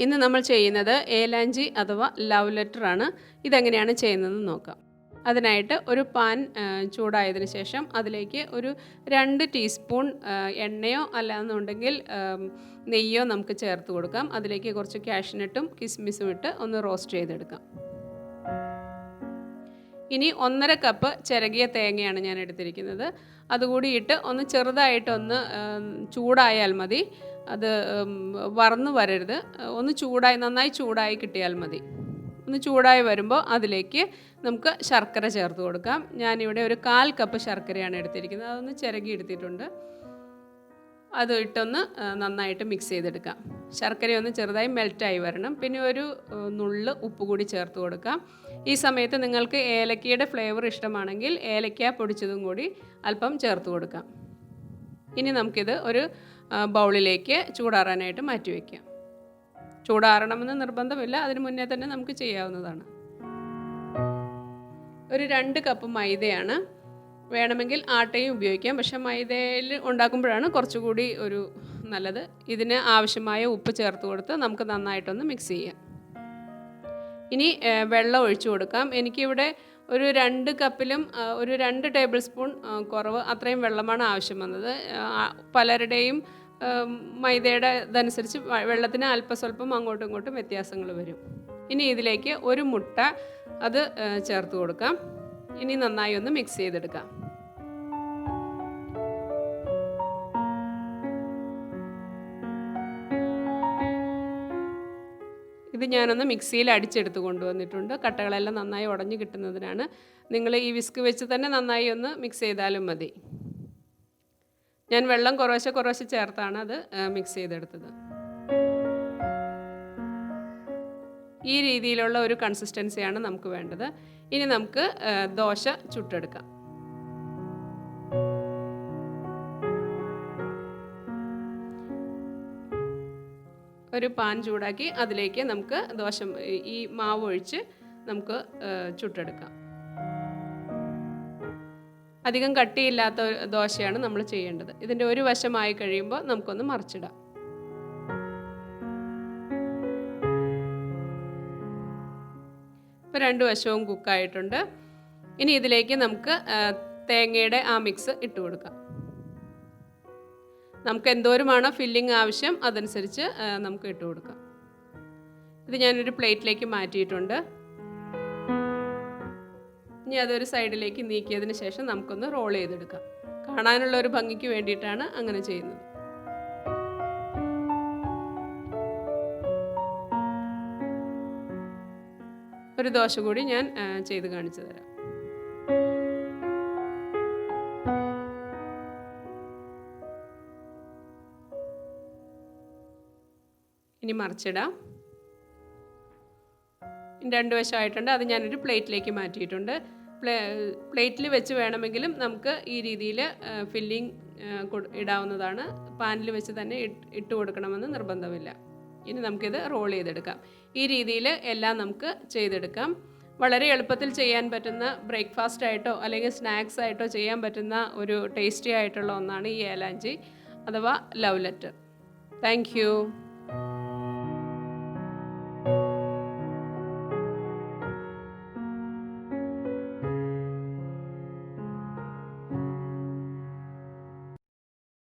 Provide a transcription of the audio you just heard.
ഇന്ന് നമ്മൾ ചെയ്യുന്നത് ഏലാഞ്ചി അഥവാ ലവ് ലെറ്റർ ആണ്. ഇതെങ്ങനെയാണ് ചെയ്യുന്നതെന്ന് നോക്കാം. അതിനായിട്ട് ഒരു പാൻ ചൂടായതിനു ശേഷം അതിലേക്ക് ഒരു 2 ടീസ്പൂൺ എണ്ണയോ അല്ലാന്നുണ്ടെങ്കിൽ നെയ്യോ നമുക്ക് ചേർത്ത് കൊടുക്കാം. അതിലേക്ക് കുറച്ച് കാഷ്നട്ടും കിസ്മിസും ഇട്ട് ഒന്ന് റോസ്റ്റ് ചെയ്തെടുക്കാം. ഇനി 1.5 കപ്പ് ചിരകിയ തേങ്ങയാണ് ഞാൻ എടുത്തിരിക്കുന്നത്. അതുകൂടി ഇട്ട് ഒന്ന് ചെറുതായിട്ടൊന്ന് ചൂടായാൽ മതി. അത് വറന്ന് വരരുത്. ഒന്ന് നന്നായി ചൂടായി കിട്ടിയാൽ മതി. ഒന്ന് ചൂടായി വരുമ്പോൾ അതിലേക്ക് നമുക്ക് ശർക്കര ചേർത്ത് കൊടുക്കാം. ഞാനിവിടെ ഒരു 1/4 കപ്പ് ശർക്കരയാണ് എടുത്തിരിക്കുന്നത്. അതൊന്ന് ചിരകി എടുത്തിട്ടുണ്ട്. അത് ഇട്ടൊന്ന് നന്നായിട്ട് മിക്സ് ചെയ്തെടുക്കാം. ശർക്കരയൊന്ന് ചെറുതായി മെൽറ്റായി വരണം. പിന്നെ ഒരു നുള്ള് ഉപ്പ് കൂടി ചേർത്ത് കൊടുക്കാം. ഈ സമയത്ത് നിങ്ങൾക്ക് ഏലക്കയുടെ ഫ്ലേവർ ഇഷ്ടമാണെങ്കിൽ ഏലക്ക പൊടിച്ചതും കൂടി അല്പം ചേർത്ത് കൊടുക്കാം. ഇനി നമുക്കിത് ഒരു ബൗളിലേക്ക് ചൂടാറാനായിട്ട് മാറ്റി വയ്ക്കാം. ചൂടാറണമെന്ന് നിർബന്ധമില്ല, അതിന് മുന്നേ തന്നെ നമുക്ക് ചെയ്യാവുന്നതാണ്. ഒരു 2 കപ്പ് മൈദയാണ്. വേണമെങ്കിൽ ആട്ടയും ഉപയോഗിക്കാം, പക്ഷെ മൈദയിൽ ഉണ്ടാക്കുമ്പോഴാണ് കുറച്ചുകൂടി ഒരു നല്ലത്. ഇതിന് ആവശ്യമായ ഉപ്പ് ചേർത്ത് കൊടുത്ത് നമുക്ക് നന്നായിട്ടൊന്ന് മിക്സ് ചെയ്യാം. ഇനി വെള്ളം ഒഴിച്ചു കൊടുക്കാം. എനിക്കിവിടെ ഒരു 2 കപ്പിലും ഒരു 2 ടേബിൾ സ്പൂൺ കുറവ് അത്രയും വെള്ളമാണ് ആവശ്യം വന്നത്. പലരുടെയും മൈദയുടെ ഇതനുസരിച്ച് വെള്ളത്തിന് അല്പസ്വല്പം അങ്ങോട്ടും ഇങ്ങോട്ടും വ്യത്യാസങ്ങൾ വരും. ഇനി ഇതിലേക്ക് ഒരു മുട്ട അത് ചേർത്ത് കൊടുക്കാം. ഇനി നന്നായി ഒന്ന് മിക്സ് ചെയ്തെടുക്കാം. ഇത് ഞാനൊന്ന് മിക്സിയിൽ അടിച്ചെടുത്ത് കൊണ്ടുവന്നിട്ടുണ്ട്. കട്ടകളെല്ലാം നന്നായി ഉടഞ്ഞു കിട്ടുന്നതിനാണ്. നിങ്ങൾ ഈ വിസ്ക് വെച്ച് തന്നെ നന്നായി ഒന്ന് മിക്സ് ചെയ്താലും മതി. ഞാൻ വെള്ളം കുറേശ്ശെ ചേർത്താണ് അത് മിക്സ് ചെയ്തെടുത്തത്. ഈ രീതിയിലുള്ള ഒരു കൺസിസ്റ്റൻസിയാണ് നമുക്ക് വേണ്ടത്. ഇനി നമുക്ക് ദോശ ചുട്ടെടുക്കാം. ഒരു പാൻ ചൂടാക്കി അതിലേക്ക് നമുക്ക് ഈ മാവ് ഒഴിച്ച് നമുക്ക് ചുട്ടെടുക്കാം. അധികം കട്ടിയില്ലാത്ത ദോശയാണ് നമ്മൾ ചെയ്യേണ്ടത്. ഇതിൻ്റെ ഒരു വശമായി കഴിയുമ്പോൾ നമുക്കൊന്ന് മറിച്ചിടാം. ഇപ്പോൾ 2 വശവും കുക്കായിട്ടുണ്ട്. ഇനി ഇതിലേക്ക് നമുക്ക് തേങ്ങയുടെ ആ മിക്സ് ഇട്ട് കൊടുക്കാം. നമുക്ക് എന്തോരമാണോ ഫില്ലിംഗ് ആവശ്യം അതനുസരിച്ച് നമുക്ക് ഇട്ട് കൊടുക്കാം. ഇത് ഞാനൊരു പ്ലേറ്റിലേക്ക് മാറ്റിയിട്ടുണ്ട്. ഇനി അതൊരു സൈഡിലേക്ക് നീക്കിയതിന് ശേഷം നമുക്കൊന്ന് റോൾ ചെയ്തെടുക്കാം. കാണാനുള്ള ഒരു ഭംഗിക്ക് വേണ്ടിയിട്ടാണ് അങ്ങനെ ചെയ്യുന്നത്. ഒരു ദോശ കൂടി ഞാൻ ചെയ്ത് കാണിച്ചു തരാം. ഇനി മറിച്ചിടാം. 2 വശമായിട്ടുണ്ട്. അത് ഞാനൊരു പ്ലേറ്റിലേക്ക് മാറ്റിയിട്ടുണ്ട്. പ്ലേറ്റിൽ വെച്ച് വേണമെങ്കിലും നമുക്ക് ഈ രീതിയിൽ ഫില്ലിംഗ് ഇടാവുന്നതാണ്. പാനിൽ വെച്ച് തന്നെ ഇട്ട് കൊടുക്കണമെന്ന് നിർബന്ധമില്ല. ഇനി നമുക്കിത് റോൾ ചെയ്തെടുക്കാം. ഈ രീതിയിൽ എല്ലാം നമുക്ക് ചെയ്തെടുക്കാം. വളരെ എളുപ്പത്തിൽ ചെയ്യാൻ പറ്റുന്ന ബ്രേക്ക്ഫാസ്റ്റ് ആയിട്ടോ അല്ലെങ്കിൽ സ്നാക്സ് ആയിട്ടോ ചെയ്യാൻ പറ്റുന്ന ഒരു ടേസ്റ്റി ആയിട്ടുള്ള ഒന്നാണ് ഈ ഏലാഞ്ചി അഥവാ ലവ് ലെറ്റർ. Thank you.